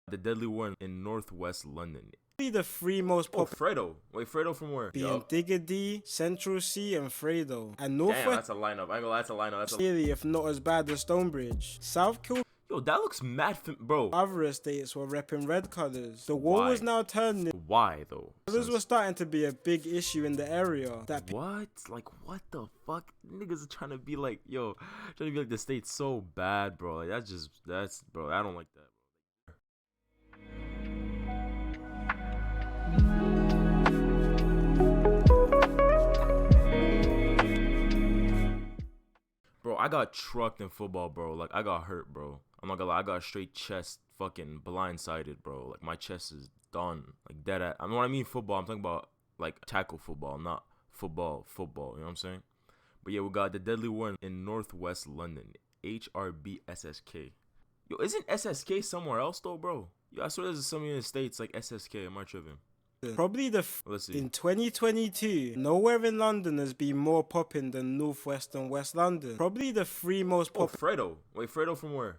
The deadly war in northwest London. The three most popular. Fredo. Wait, Fredo from where? Being Digga D, Central C, and Fredo. And Northwest. Damn, that's a lineup. I ain't gonna lie, that's a lineup. That's nearly, if not as bad as Stonebridge. South Kilburn. Yo, that looks mad, bro. Other estates were repping red colours. The war was now turning. Why though? Colours were starting to be a big issue in the area. What? Like, what the fuck? Niggas are trying to be like, yo, trying to be like the state's so bad, bro. Like, that's, bro. I don't like that. Bro, I got trucked in football, bro. Like, I got hurt, bro. I'm not gonna lie, I got a straight chest fucking blindsided, bro. Like, my chest is done. Like, dead at. I mean, when I mean football, I'm talking about, like, tackle football, not football. You know what I'm saying? But yeah, we got the deadly war in northwest London. HRB SSK. Yo, isn't SSK somewhere else, though, bro? Yo, I swear there's something in the States like SSK. Am I tripping? Probably Let's see. In 2022, nowhere in London has been more popping than Northwest and West London. Probably the three most popular. Fredo. Wait, Fredo from where?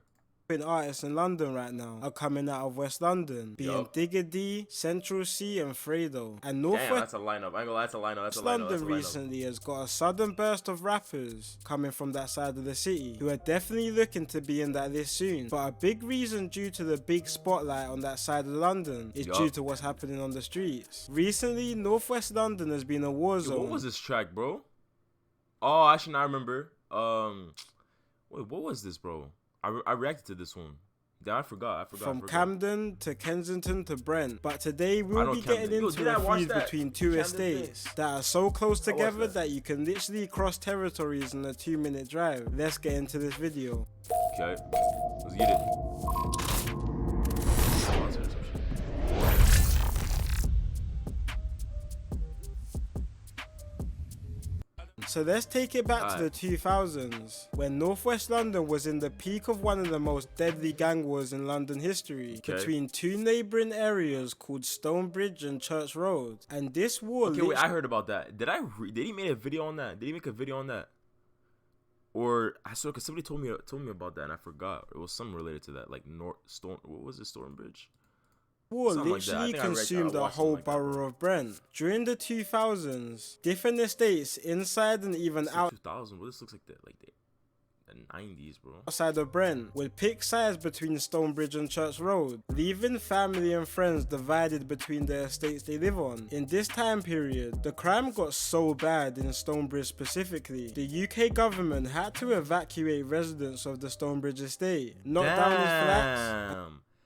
Artists in London right now are coming out of West London, being Digga D, Central C, and Fredo. And Northwest. Damn, that's a lineup. I ain't gonna lie, that's a lineup. That's a lineup. London recently has got a sudden burst of rappers coming from that side of the city who are definitely looking to be in that list soon. But a big reason due to the big spotlight on that side of London is due to what's happening on the streets. Recently, Northwest London has been a war zone. Yo, what was this track, bro? Oh, actually, I remember. Wait, what was this, bro? I reacted to this one. Damn, I forgot. From Camden to Kensington to Brent. But today we'll be getting into a feud between two estates that are so close together that you can literally cross territories in a 2-minute drive. Let's get into this video. Okay, let's get it. So let's take it back to the 2000s, when Northwest London was in the peak of one of the most deadly gang wars in London history, between two neighbouring areas called Stonebridge and Church Road. And this war... Okay, wait, I heard about that. Did he make a video on that? Did he make a video on that? Or, I saw, because somebody told me about that and I forgot. It was something related to that, like what was it, Stonebridge? War literally consumed the whole borough of Brent. During the 2000s, different estates inside and even out 2000, well, this looks like the 90s, bro. Outside of Brent would pick sides between Stonebridge and Church Road, leaving family and friends divided between the estates they live on. In this time period, the crime got so bad in Stonebridge specifically, the UK government had to evacuate residents of the Stonebridge estate, knock down his flats,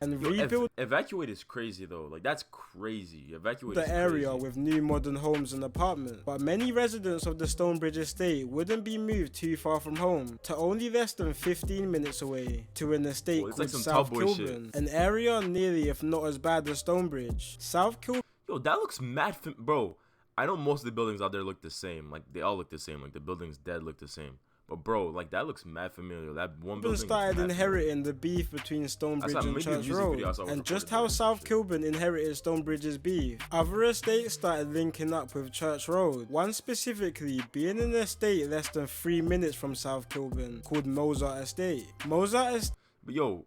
and rebuild. Evacuate is crazy though. Like, that's crazy. Evacuate the area with new modern homes and apartments. But many residents of the Stonebridge estate wouldn't be moved too far from home, to only less than 15 minutes away, to an estate called South Kilburn, an area nearly, if not as bad as Stonebridge. South Kilburn. Yo, that looks mad, bro. I know most of the buildings out there look the same. Like, they all look the same. Like, the buildings dead look the same. But bro, like, that looks mad familiar. That one building started inheriting the beef between Stonebridge and Church Road, and just how South Kilburn inherited Stonebridge's beef. Other estates started linking up with Church Road, one specifically being an estate less than 3 minutes from South Kilburn called Mozart Estate. But yo,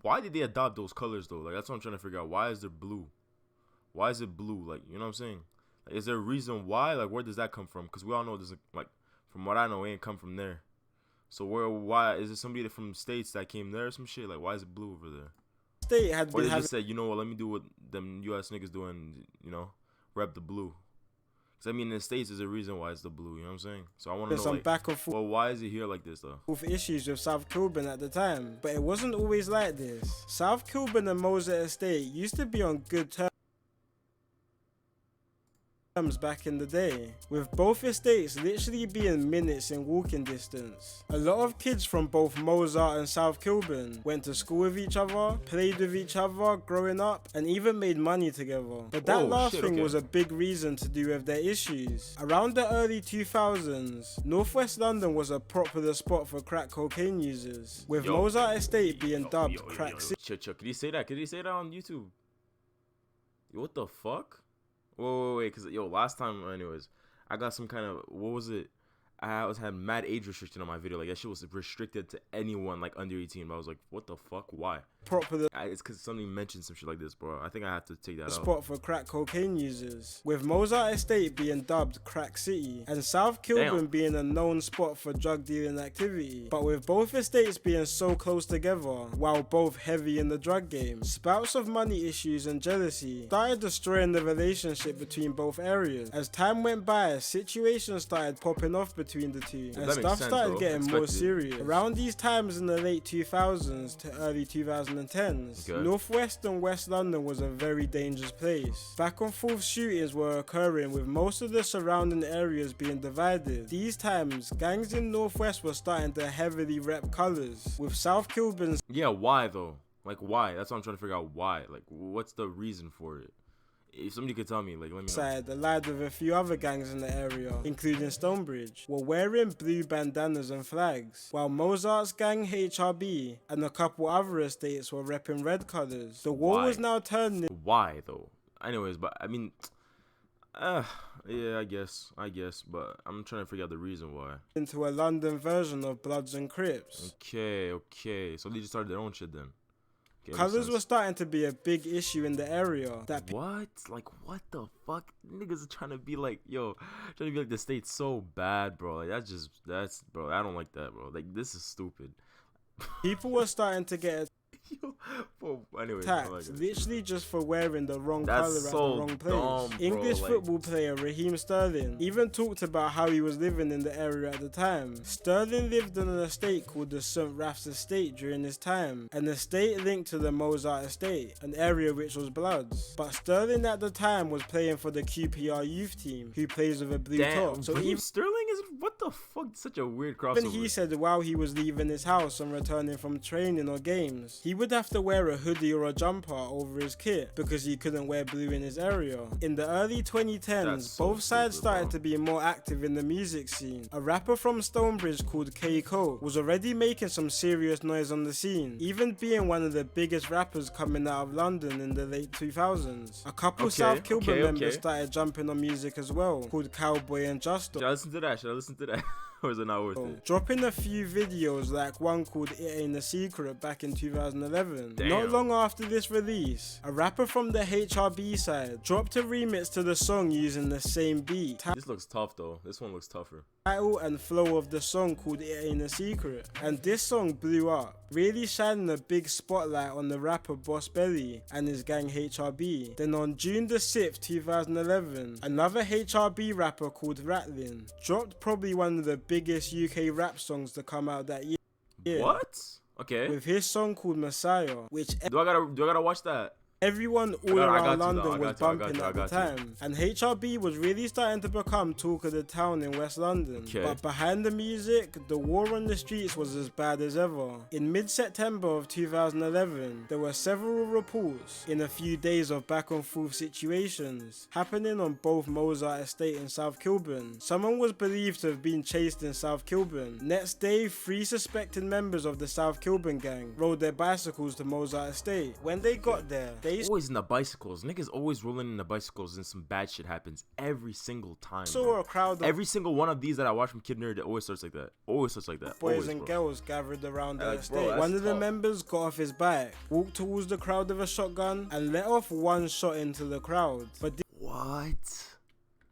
why did they adopt those colors though? Like, that's what I'm trying to figure out. Why is it blue? Why is it blue? Like, you know what I'm saying? Like, is there a reason why? Like, where does that come from? Because we all know this, like, from what I know, it ain't come from there. So why is it somebody from States that came there or some shit? Like, why is it blue over there? State had or they just said, you know what, let me do what them US niggas do and, you know, rep the blue. Because I mean, in the States, there's a reason why it's the blue, you know what I'm saying? So I want to know, like, back and forth. Well, why is it here like this though? With issues with South Kilburn at the time, but it wasn't always like this. South Kilburn and Mozart Estate used to be on good terms back in the day, with both estates literally being minutes in walking distance. A lot of kids from both Mozart and South Kilburn went to school with each other, played with each other growing up, and even made money together. But that was a big reason to do with their issues. Around the early 2000s, Northwest London was a popular spot for crack cocaine users, with Mozart Estate being dubbed Crack City. Could you say that? Could you say that on YouTube? Yo, what the fuck? Wait, because, yo, last time, anyways, I got some kind of, what was it? I had mad age restriction on my video. Like, that shit was restricted to anyone, like, under 18. But I was like, what the fuck? Why? popular It's because somebody mentioned some shit like this, bro. I think I have to take that out. spot for crack cocaine users, with Mozart Estate being dubbed Crack City and South Kilburn being a known spot for drug dealing activity. But with both estates being so close together, while both heavy in the drug game, spouts of money issues and jealousy started destroying the relationship between both areas. As time went by, situations started popping off between the two, and stuff started getting more serious. Around these times in the late 2000s to early 2010s, Northwest and West London was a very dangerous place. Back and forth shootings were occurring, with most of the surrounding areas being divided. These times, gangs in Northwest were starting to heavily rep colours, with South Kilburn's why though? Like, why? That's what I'm trying to figure out. Why? Like, what's the reason for it? If somebody could tell me, like, let me know. side, allied with a few other gangs in the area, including Stonebridge, were wearing blue bandanas and flags, while Mozart's gang HRB and a couple other estates were repping red colours. The war was now turning. Why though? Anyways, but I mean, yeah, I guess, but I'm trying to figure out the reason why. Into a London version of Bloods and Crips. Okay. So they just started their own shit then. Colours were starting to be a big issue in the area. What? Like, what the fuck? Niggas are trying to be like, trying to be like the state's so bad, bro. Like, that's, bro, I don't like that, bro. Like, this is stupid. People were starting to get anyways, taxed, literally just for wearing the wrong colour at the wrong place. Dumb, English football player Raheem Sterling even talked about how he was living in the area at the time. Sterling lived on an estate called the St. Raph's Estate during his time, an estate linked to the Mozart Estate, an area which was Bloods. But Sterling at the time was playing for the QPR youth team, who plays with a blue top. So even Sterling is, what the fuck, such a weird crossover. Even he said while he was leaving his house and returning from training or games, he would have to wear a hoodie or a jumper over his kit because he couldn't wear blue in his area. In the early 2010s, both sides started to be more active in the music scene. A rapper from Stonebridge called K. Cole was already making some serious noise on the scene, even being one of the biggest rappers coming out of London in the late 2000s. A couple South Kilburn members started jumping on music as well, called Cowboy and Justo. Should I listen to that? Or is it not worth it? Dropping a few videos, like one called It Ain't a Secret back in 2011. Not long after this release, a rapper from the HRB side dropped a remix to the song using the same beat. This looks tough though. This one looks tougher. Title and flow of the song called It Ain't a Secret, and this song blew up, really shining a big spotlight on the rapper Boss Belly and his gang HRB. Then on June the 6th, 2011, another HRB rapper called Ratlin dropped probably one of the biggest UK rap songs to come out that year. What? Okay. With his song called Messiah, which do I gotta watch that? Everyone all around London was bumping at the time, and HRB was really starting to become talk of the town in West London. But behind the music, the war on the streets was as bad as ever. In mid-September of 2011, there were several reports in a few days of back and forth situations happening on both Mozart Estate and South Kilburn. Someone was believed to have been chased in South Kilburn. Next day, 3 suspected members of the South Kilburn gang rode their bicycles to Mozart Estate. When they got there, always in the bicycles. Niggas always rolling in the bicycles and some bad shit happens every single time. A crowd of every single one of these that I watch from Kid Nerd, it always starts like that. Boys and girls gathered around the estate. One of the members got off his bike, walked towards the crowd with a shotgun, and let off one shot into the crowd. But what?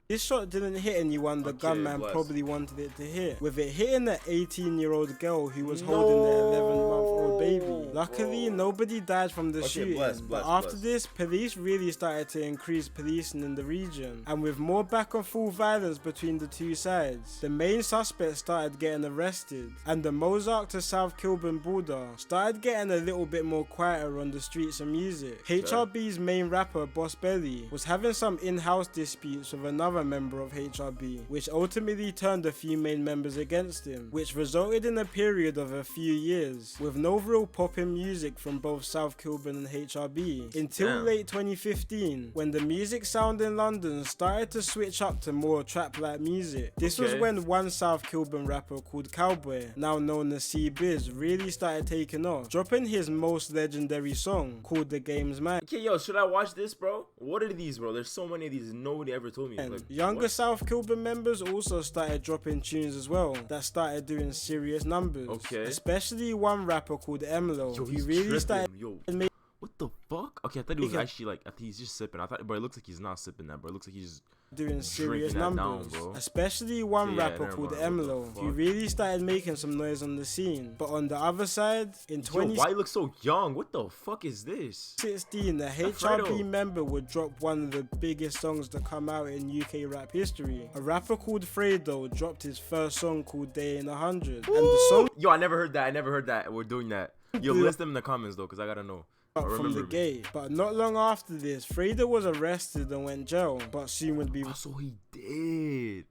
This shot didn't hit anyone the gunman probably wanted it to hit, with it hitting the 18-year-old girl who was holding their 11-month-old baby. Luckily, nobody died from the shooting, but after this, police really started to increase policing in the region, and with more back and forth violence between the two sides, the main suspects started getting arrested, and the Mozart to South Kilburn border started getting a little bit more quieter on the streets and music. HRB's main rapper, Boss Belly, was having some in-house disputes with another member of HRB, which ultimately turned a few main members against him, which resulted in a period of a few years with no real popping music from both South Kilburn and HRB until late 2015, when the music sound in London started to switch up to more trap-like music. This was when one South Kilburn rapper called Cowboy, now known as C-Biz, really started taking off, dropping his most legendary song called The Game's Man. Okay, yo, should I watch this, bro? What are these, bro? There's so many of these nobody ever told me. Like, younger South Kilburn members also started dropping tunes as well that started doing serious numbers. Especially one rapper rapper called Emlo. Yo, He he's really tripping. started Yo, making what the fuck? Okay, I thought he was actually like, I think he's just sipping. I thought, bro, it looks like he's not sipping that, bro. It looks like he's doing serious drinking that numbers, down, bro. especially one Okay, yeah, rapper never called mind. What the Emlo. He fuck? really started making some noise on the scene. But on the other side, in Yo, why 2016, he look so young? What the fuck is this? the HRB Fredo. member would drop one of the biggest songs to come out in UK rap history. A rapper called Fredo dropped his first song called Day in 100, and the song Yo, I never heard that. I never heard that. We're doing that. Yo, list them in the comments though, cause I gotta know. from the gate. But not long after this, Fredo was arrested and went jail, but soon would be Oh, so he did.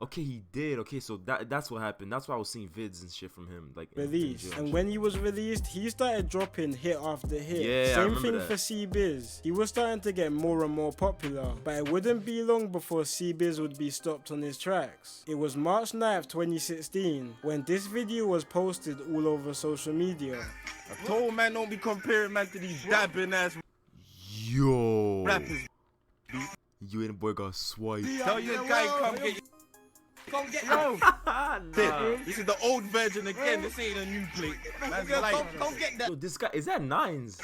Okay, he did. Okay, so that's what happened. That's why I was seeing vids and shit from him, like in released. jail And shit. when he was released, he started dropping hit after hit. Yeah, I Same remember thing that. for C-Biz. He was starting to get more and more popular, but it wouldn't be long before C-Biz would be stopped on his tracks. It was March 9th, 2016, when this video was posted all over social media. I told man don't be comparing man to these dabbing ass Yo, rappers. you and the boy got swiped. Tell your guy come get your bro. Nah. This is the old version again. This ain't a new plate. Man's like, don't get that. Yo, this guy, is that Nines?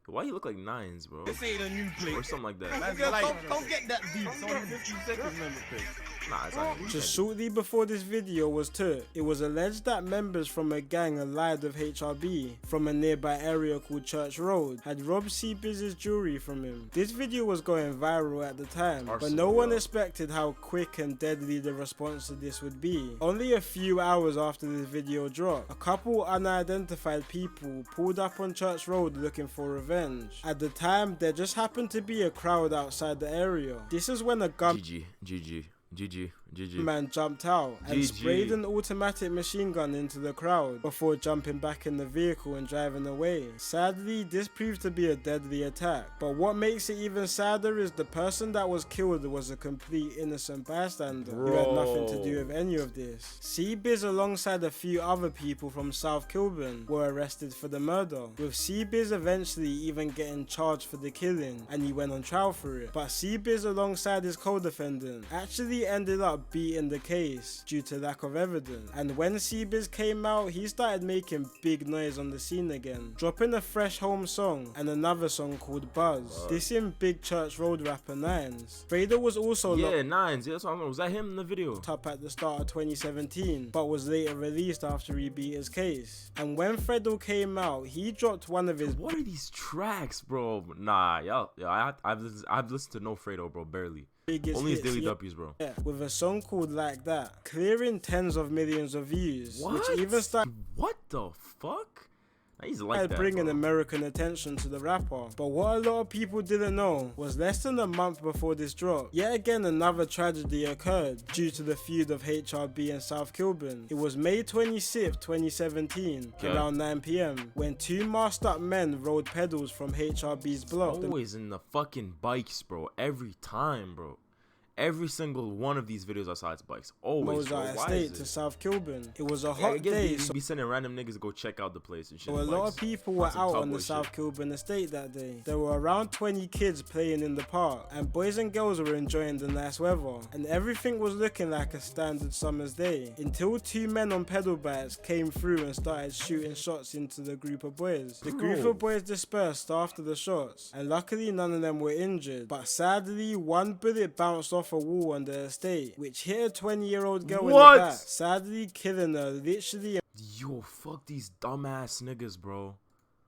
Why you look like Nines, bro? This ain't a new plate. Or something like that. Man's like, don't get that deep. It's only 15 seconds, member plate. Nah, it's not. Just shortly before this video was took, it was alleged that members from a gang allied with HRB from a nearby area called Church Road had robbed C-Biz's jewelry from him. This video was going viral at the time, but no one expected how quick and deadly the response to this would be. Only a few hours after this video dropped, a couple unidentified people pulled up on Church Road looking for revenge. At the time, there just happened to be a crowd outside the area. This is when a gun GG. man jumped out and GG. sprayed an automatic machine gun into the crowd before jumping back in the vehicle and driving away. Sadly, this proved to be a deadly attack, but what makes it even sadder is the person that was killed was a complete innocent bystander who had nothing to do with any of this. C-Biz alongside a few other people from South Kilburn were arrested for the murder, with C-Biz eventually even getting charged for the killing, and he went on trial for it. But C-Biz alongside his co-defendant actually ended up beating the case due to lack of evidence, and when C-Biz came out, he started making big noise on the scene again, dropping a fresh home song and another song called Buzz, dissing Big Church Road rapper Nines. Fredo was also Nines. Yeah, that's what I'm. Was that him in the video? locked up at the start of 2017, but was later released after he beat his case. And when Fredo came out, he dropped one of his What are these tracks, bro? Nah, yo, I've listened to no Fredo, bro, barely. biggest Only his hits daily yet. duppies, bro. Yeah, with a song called Like That, clearing tens of millions of views, What? which even started What the fuck? He's like that, bringing bro. American attention to the rapper. But what a lot of people didn't know was less than a month before this drop, yet again another tragedy occurred due to the feud of HRB and South Kilburn. It was May 26th, 2017, around 9 PM, when two masked up men rode pedals from HRB's block. Always in the fucking bikes, bro. Every time, bro. Every single one of these videos outside bikes. Always, bro. Mozart Why Estate is to it? South Kilburn. It was a I hot guess day, they so be sending random niggas to go check out the place and shit. a on lot bikes. of people were On some out Top on the Boy South shit. Kilburn estate that day. There were around 20 kids playing in the park, and boys and girls were enjoying the nice weather, and everything was looking like a standard summer's day, until two men on pedal bikes came through and started shooting shots into the group of boys. The group of boys dispersed after the shots, and luckily none of them were injured, but sadly one bullet bounced off a wall on the estate, which hit a 20-year-old girl in the What? back, sadly killing her literally Yo, fuck these dumbass niggas, bro.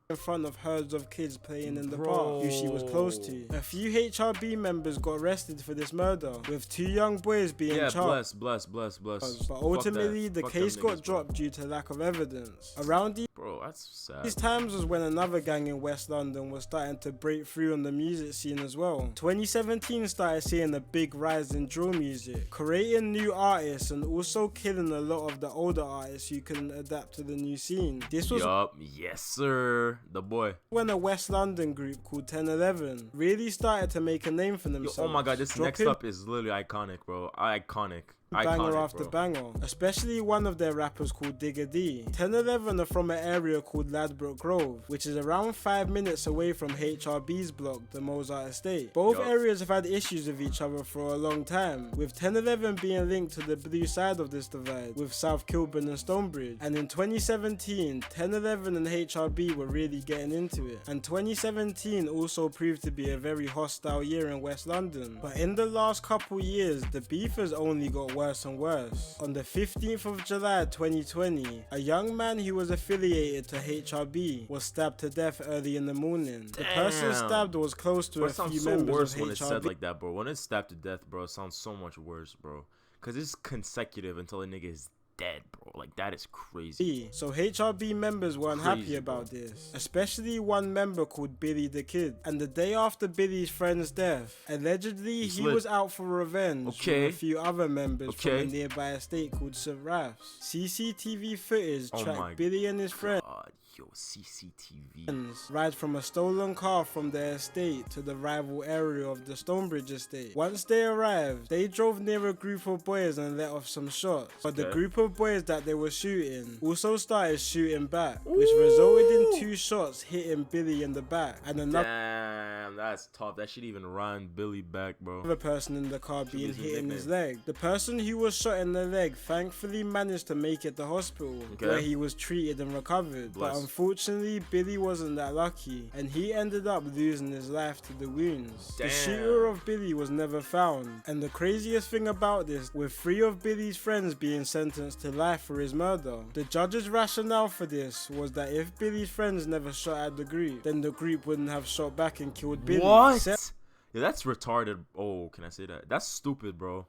in front of herds of kids playing in the park who she was close to. A few HRB members got arrested for this murder, with two young boys being Yeah, charged. bless. But ultimately, the case got dropped due to lack of evidence. Around Bro, that's sad. these times was when another gang in West London was starting to break through on the music scene as well. 2017 started seeing a big rise in drill music, creating new artists and also killing a lot of the older artists who couldn't adapt to the new scene. This was Yup, yes sir, the boy. when a West London group called 1011 really started to make a name for Yo, themselves. oh my god, this next dropping up is literally iconic, bro. Iconic. banger Iconic, after bro. banger, especially one of their rappers called Digga D. 1011 are from an area called Ladbroke Grove, which is around 5 minutes away from HRB's block, the Mozart Estate. Both Yup. areas have had issues with each other for a long time, with 1011 being linked to the blue side of this divide, with South Kilburn and Stonebridge. And in 2017, 1011 and HRB were really getting into it. And 2017 also proved to be a very hostile year in West London. But in the last couple years, the beef has only got worse and worse. On the 15th of July 2020, a young man who was affiliated to HRB was stabbed to death early in the morning. The person stabbed was close to Bro, a it sounds few so members worse of when it's HRB. said like that, bro. When it's stabbed to death, bro, it sounds so much worse, bro. Cause it's consecutive until a nigga is dead, bro. Like, that is crazy. So HRB members weren't happy Crazy, about bro. this, especially one member called Billy the Kid. And the day after Billy's friend's death, allegedly he lit. was out for revenge Okay. with a few other members from a Okay. nearby estate called St. Ralph's. CCTV footage Oh my tracked Billy and his friend God, yo, CCTV. ride from a stolen car from their estate to the rival area of the Stonebridge estate. Once they arrived, they drove near a group of boys and let off some shots. But the Okay. group of boys that they were shooting also started shooting back, which resulted in 2 shots hitting Billy in the back and another Damn, that's tough. That should even run Billy back, bro. person in the car being his hit in his nickname. leg. The person who was shot in the leg thankfully managed to make it to hospital, Okay. where he was treated and recovered. But Bless. unfortunately, Billy wasn't that lucky, and he ended up losing his life to the wounds. The Damn. shooter of Billy was never found, and the craziest thing about this, with 3 of Billy's friends being sentenced to life for his murder, the judge's rationale for this was that if Billy's friends never shot at the group, then the group wouldn't have shot back and killed Billy. What? Yeah, that's retarded. Oh, can I say that? That's stupid, bro.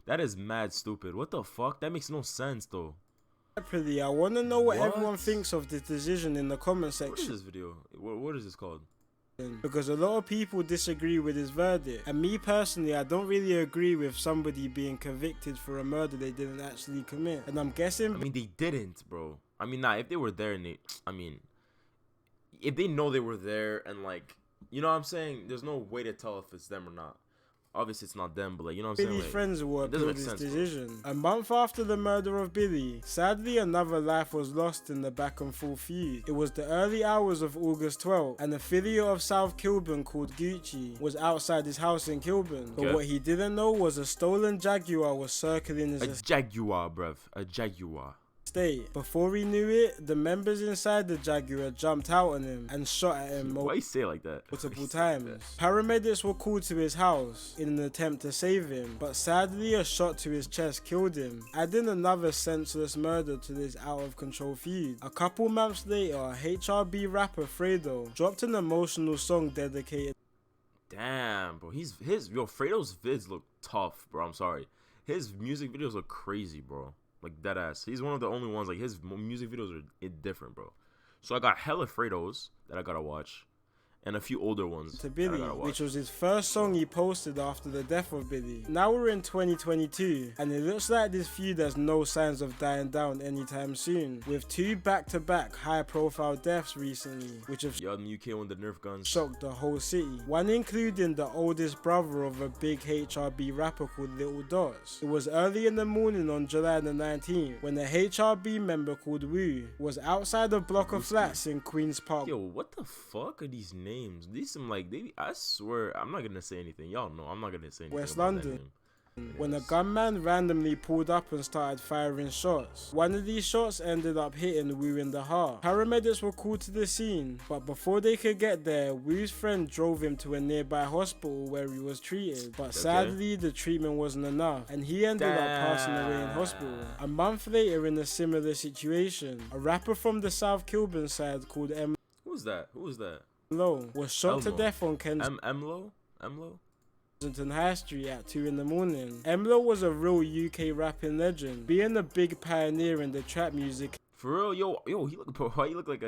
That is mad stupid. What the fuck? That makes no sense, though. Separately, I want to know what What? everyone thinks of this decision in the comment What is section, this video? What is this called? because a lot of people disagree with his verdict, and me personally, I don't really agree with somebody being convicted for a murder they didn't actually commit. And I'm guessing I mean, they didn't, bro. I mean, nah, if they were there and they, I mean, if they know they were there and, like, you know what I'm saying? There's no way to tell if it's them or not. Obviously, it's not them, but, like, you know what I'm saying? Billy's Like, friends will it doesn't appeal make this sense, bro. decision. A month after the murder of Billy, sadly another life was lost in the back and forth feud. It was the early hours of August 12th, and an affiliate of South Kilburn called Gucci was outside his house in Kilburn. But Okay. what he didn't know was a stolen Jaguar was circling his A Jaguar, bruv. A Jaguar. estate. Before he knew it, the members inside the Jaguar jumped out on him and shot at him Why you say it like that? multiple times. Paramedics were called to his house in an attempt to save him, but sadly a shot to his chest killed him, adding another senseless murder to this out of control feud. A couple months later, HRB rapper Fredo dropped an emotional song dedicated. Damn, bro. Yo, Fredo's vids look tough, bro. I'm sorry. His music videos look crazy, bro. Like, dead ass. He's one of the only ones, like, his music videos are different, bro. So I got hella Fredos that I gotta watch, and a few older ones to that I Billy, gotta watch. which was his first song he posted after the death of Billy. Now we're in 2022, and it looks like this feud has no signs of dying down anytime soon, with 2 back-to-back high-profile deaths recently, which have Yo, in the UK with the Nerf guns. shocked the whole city. One including the oldest brother of a big HRB rapper called Little Dots. It was early in the morning on July the 19th when a HRB member called Wu was outside a block of flats in Queen's Park. Yo, what the fuck are these names? These some like I swear I'm not gonna say anything. Y'all know I'm not gonna say anything. West about that London. name. When a gunman randomly pulled up and started firing shots. One of these shots ended up hitting Wu in the heart. Paramedics were called to the scene, but before they could get there, Wu's friend drove him to a nearby hospital where he was treated. But sadly, the treatment wasn't enough, and he ended up passing away in hospital. A month later, in a similar situation, a rapper from the South Kilburn side called Who's that? Who was that? Emlo was shot to Elmo. death on Kensington Emlo? High Street at 2 in the morning. Emlo was a real UK rapping legend, being a big pioneer in the trap music For real, yo, he look. Why you look like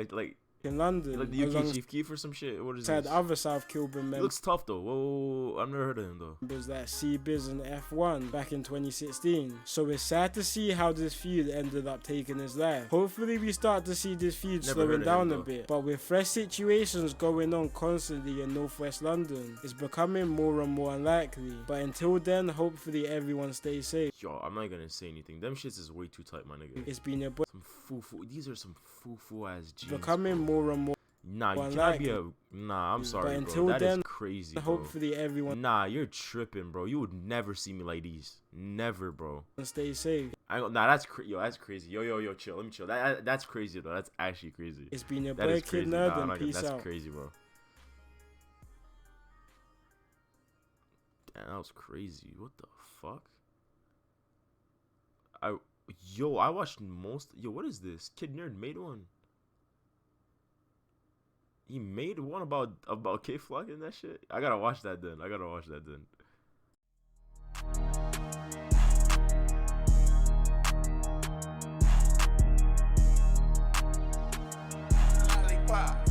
in London. Like the UK Chief Keef or some shit. What is alongside this? other South Kilburn He members. looks tough though. Whoa, I've never heard of him though. Members like C-Biz and F1 back in 2016. So it's sad to see how this feud ended up taking his life. Hopefully we start to see this feud Never slowing heard of down him, a though. bit. But with fresh situations going on constantly in northwest London, it's becoming more and more unlikely. But until then, hopefully everyone stays safe. Yo, I'm not gonna say anything. Them shits is way too tight, my nigga. It's been a boy Some foo. These are some foo ass jeans. becoming bro. more and more. Nah, you Well, cannot like be a. Nah, I'm sorry, but bro. until That is then, crazy, bro. Hopefully everyone Nah, you're tripping, bro. You would never see me like these. Never, bro. stays safe. Nah, that's that's crazy. Yo, chill. Let me chill. That's crazy though. That's actually crazy. It's been a That boy, is Kid crazy. Nerd, Nah, and nah, peace that's out. crazy, bro. Damn, that was crazy. What the fuck? I watched most. Yo, what is this? Kid Nerd made one. He made one about K-Flock and that shit. I gotta watch that then. Lollipop.